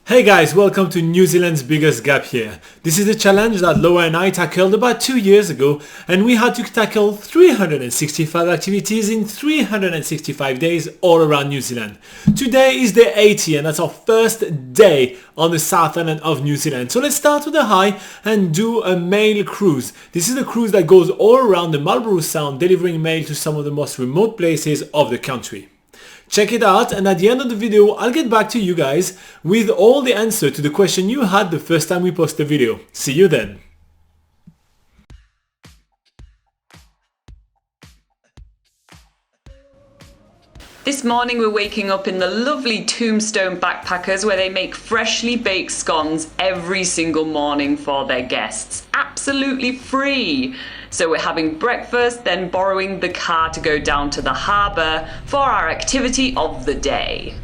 Hey guys, welcome to New Zealand's biggest gap year. This is a challenge that Laura and I tackled about 2 years ago, and we had to tackle 365 activities in 365 days all around New Zealand. Today is day 80 and that's our first day on the South Island of New Zealand. So let's start with the high and do a mail cruise. This is a cruise that goes all around the Marlborough Sound, delivering mail to some of the most remote places of the country. Check it out, and at the end of the video I'll get back to you guys with all the answer to the question you had the first time we post the video. See you then. This morning we're waking up in the lovely Tombstone Backpackers, where they make freshly baked scones every single morning for their guests. Absolutely free! So we're having breakfast, then borrowing the car to go down to the harbour for our activity of the day.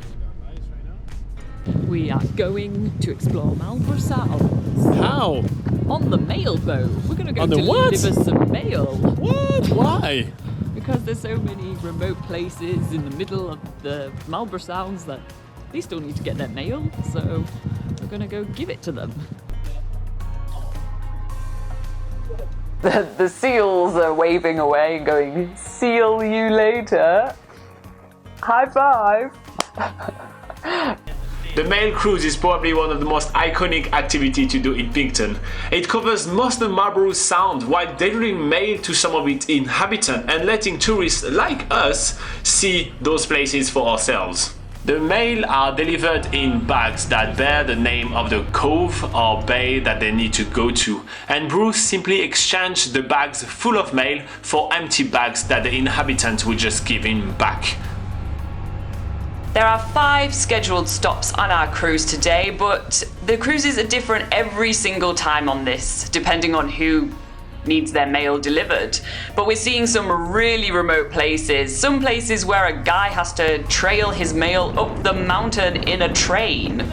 We are going to explore Marlborough Sounds. How? On the mail boat. We're going to go On the deliver what? some mail. What? Why? Because there's so many remote places in the middle of the Marlborough Sounds that they still need to get their mail, so we're going to go give it to them. The seals are waving away and going, "See you later." High five. The mail cruise is probably one of the most iconic activities to do in Picton. It covers most of Marlborough Sound while delivering mail to some of its inhabitants and letting tourists like us see those places for ourselves. The mail are delivered in bags that bear the name of the cove or bay that they need to go to, and Bruce simply exchanged the bags full of mail for empty bags that the inhabitants will just give him back. There are 5 scheduled stops on our cruise today, but the cruises are different every single time on this, depending on who needs their mail delivered. But we're seeing some really remote places, some places where a guy has to trail his mail up the mountain in a train.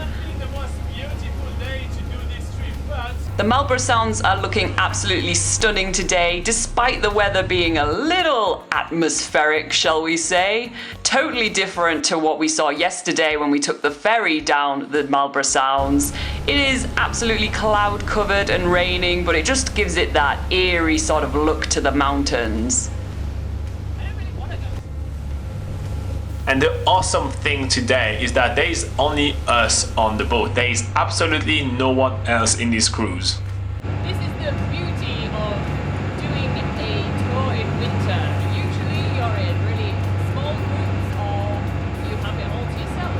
The Marlborough Sounds are looking absolutely stunning today, despite the weather being a little atmospheric, shall we say. Totally different to what we saw yesterday when we took the ferry down the Marlborough Sounds. It is absolutely cloud covered and raining, but it just gives it that eerie sort of look to the mountains. And the awesome thing today is that there is only us on the boat. There is absolutely no one else in this cruise. This is the beauty of doing a tour in winter. Usually you're in really small groups or you have it all to yourself.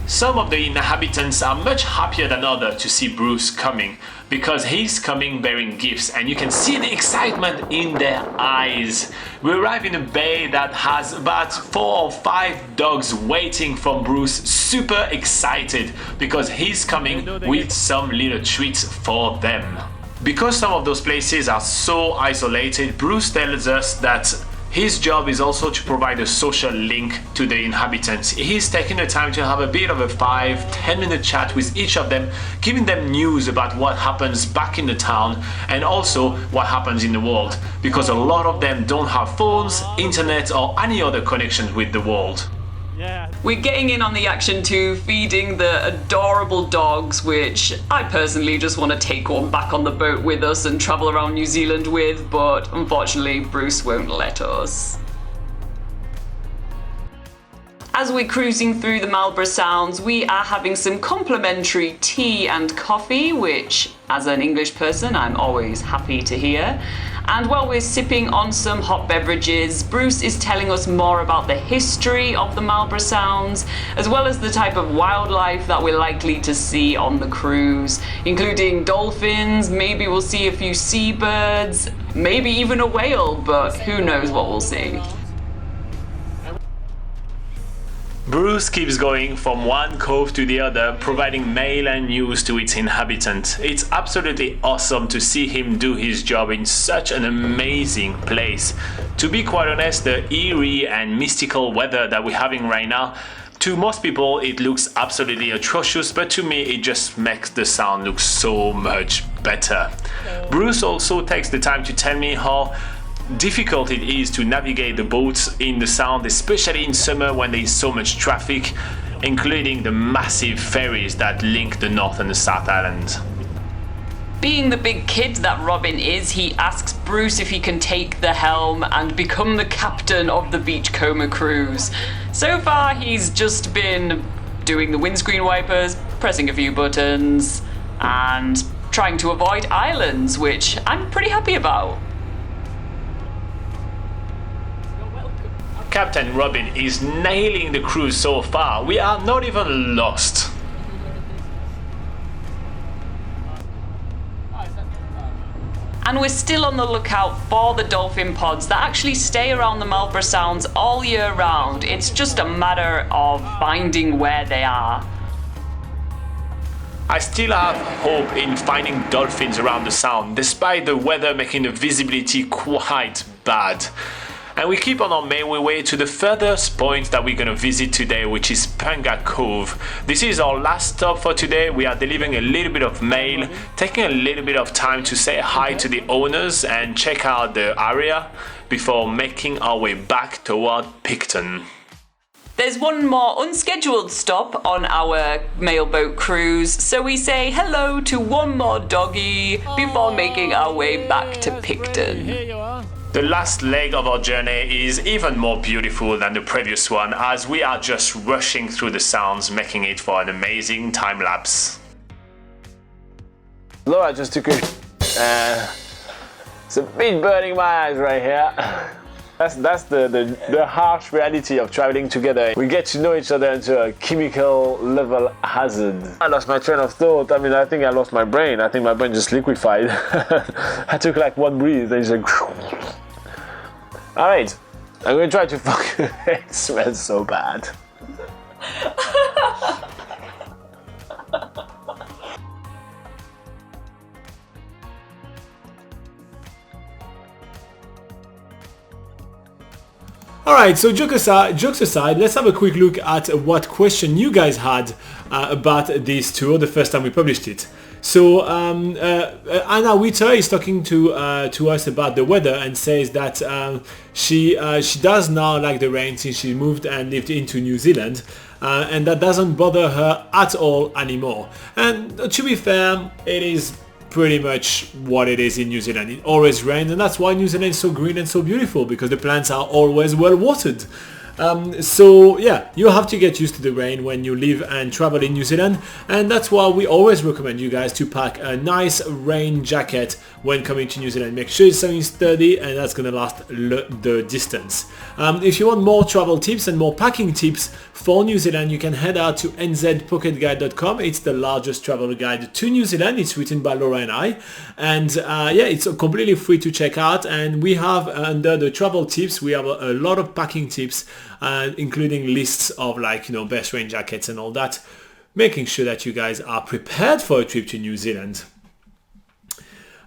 Some of the inhabitants are much happier than others to see Bruce coming, because he's coming bearing gifts, and you can see the excitement in their eyes. We arrive in a bay that has about 4 or 5 dogs waiting for Bruce, super excited because he's coming with some little treats for them. Because some of those places are so isolated, Bruce tells us that his job is also to provide a social link to the inhabitants. He's taking the time to have a bit of a 5-10 minute chat with each of them, giving them news about what happens back in the town and also what happens in the world, because a lot of them don't have phones, internet or any other connections with the world. We're getting in on the action too, feeding the adorable dogs, which I personally just want to take one back on the boat with us and travel around New Zealand with, but unfortunately Bruce won't let us. As we're cruising through the Marlborough Sounds, we are having some complimentary tea and coffee, which as an English person I'm always happy to hear. And while we're sipping on some hot beverages, Bruce is telling us more about the history of the Marlborough Sounds, as well as the type of wildlife that we're likely to see on the cruise, including dolphins, maybe we'll see a few seabirds, maybe even a whale, but who knows what we'll see. Bruce keeps going from one cove to the other, providing mail and news to its inhabitants. It's absolutely awesome to see him do his job in such an amazing place. To be quite honest, the eerie and mystical weather that we're having right now, to most people it looks absolutely atrocious, but to me it just makes the sound look so much better. Bruce also takes the time to tell me how difficult it is to navigate the boats in the sound, especially in summer when there is so much traffic. including the massive ferries that link the North and the South Islands. Being the big kid that Robin is, he asks Bruce if he can take the helm and become the captain of the Beachcomber cruise. So far, he's just been doing the windscreen wipers, pressing a few buttons, and trying to avoid islands, which I'm pretty happy about. You're welcome. Captain Robin is nailing the cruise so far. We are not even lost. And we're still on the lookout for the dolphin pods that actually stay around the Marlborough Sounds all year round. It's just a matter of finding where they are. I still have hope in finding dolphins around the sound, despite the weather making the visibility quite bad. And we keep on our merry way to the furthest point that we're going to visit today, which is Punga Cove. This is our last stop for today. We are delivering a little bit of mail, taking a little bit of time to say hi to the owners and check out the area before making our way back toward Picton. There's one more unscheduled stop on our mailboat cruise, so we say hello to one more doggy before making our way back to Picton. Here you are. The last leg of our journey is even more beautiful than the previous one, as we are just rushing through the sounds, making it for an amazing time lapse. Laura just took a it's a bit burning my eyes right here. That's the harsh reality of traveling together. We get to know each other into a chemical level hazard. I lost my train of thought. I mean, I think I lost my brain. I think my brain just liquefied. I took like one breath and it's like... Alright, I'm gonna try to fucking... It smells so bad. Alright, so jokes aside, let's have a quick look at what question you guys had about this tour the first time we published it. So Anna Witter is talking to us about the weather and says that she does now like the rain since she moved and lived into New Zealand, and that doesn't bother her at all anymore. And to be fair, it is pretty much what it is in New Zealand. It always rains, and that's why New Zealand is so green and so beautiful, because the plants are always well watered. So yeah, you have to get used to the rain when you live and travel in New Zealand, and that's why we always recommend you guys to pack a nice rain jacket when coming to New Zealand. Make sure it's something sturdy and that's gonna last the distance. If you want more travel tips and more packing tips for New Zealand, you can head out to nzpocketguide.com. It's the largest travel guide to New Zealand. It's written by Laura and I, and yeah, it's completely free to check out. And we have under the travel tips, we have a lot of packing tips, including lists of, like, you know, best rain jackets and all that, making sure that you guys are prepared for a trip to New Zealand.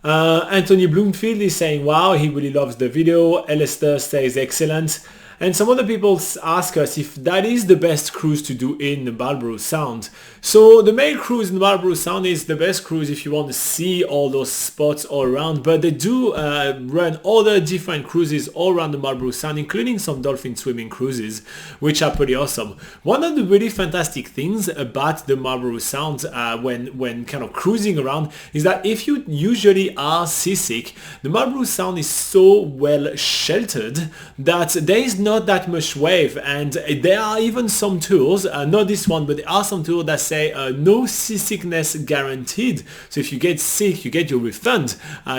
Anthony Bloomfield is saying wow, he really loves the video. Alistair says excellent. And some other people ask us if that is the best cruise to do in the Marlborough Sound. So the mail cruise in the Marlborough Sound is the best cruise if you want to see all those spots all around, but they do run other different cruises all around the Marlborough Sound, including some dolphin swimming cruises, which are pretty awesome. One of the really fantastic things about the Marlborough Sound when kind of cruising around is that if you usually are seasick, the Marlborough Sound is so well sheltered that there is not that much wave, and there are even some tours, not this one, but there are some tours that say no seasickness guaranteed. So if you get sick, you get your refund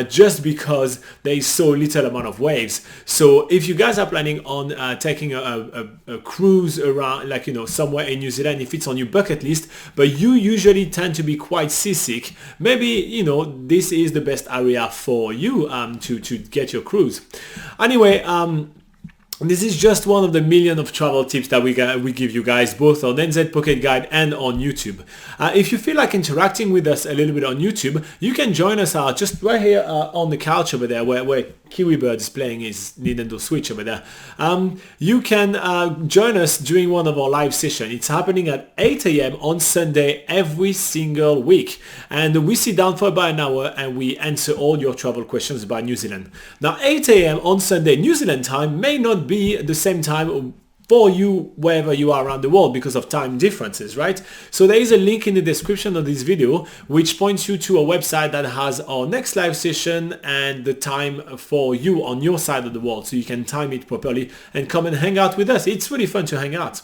just because there is so little amount of waves. So if you guys are planning on taking a cruise around, like, you know, somewhere in New Zealand, if it's on your bucket list, but you usually tend to be quite seasick, maybe, you know, this is the best area for you to get your cruise. Anyway, this is just one of the million of travel tips that we give you guys, both on NZ Pocket Guide and on YouTube. If you feel like interacting with us a little bit on YouTube, you can join us out just right here on the couch over there where Kiwibird is playing his Nintendo Switch over there. You can join us during one of our live sessions. It's happening at 8 a.m. on Sunday every single week. And we sit down for about an hour and we answer all your travel questions about New Zealand. Now, 8 a.m. on Sunday New Zealand time may not be the same time for you wherever you are around the world because of time differences, right? So there is a link in the description of this video which points you to a website that has our next live session and the time for you on your side of the world, so you can time it properly and come and hang out with us. It's really fun to hang out.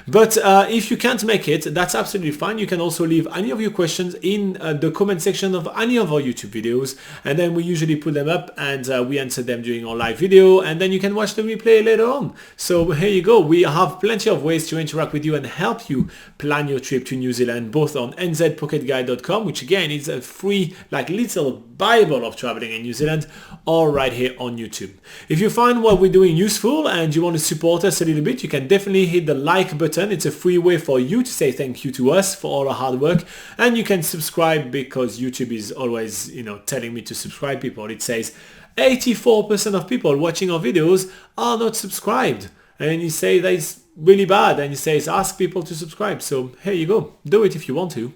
But if you can't make it, that's absolutely fine. You can also leave any of your questions in the comment section of any of our YouTube videos, and then we usually put them up and we answer them during our live video, and then you can watch the replay later on. So here you go. We have plenty of ways to interact with you and help you plan your trip to New Zealand, both on nzpocketguide.com, which again is a free like little Bible of traveling in New Zealand, or right here on YouTube. If you find what we're doing useful and you want to support us a little bit, you can definitely hit the like button. It's a free way for you to say thank you to us for all our hard work, and you can subscribe because YouTube is always, telling me to subscribe people. It says 84% of people watching our videos are not subscribed, and you say that is really bad, and it says ask people to subscribe. So here you go, do it if you want to,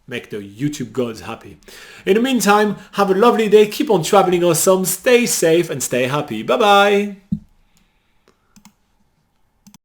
make the YouTube gods happy. In the meantime, have a lovely day, keep on traveling awesome, stay safe and stay happy. Bye bye.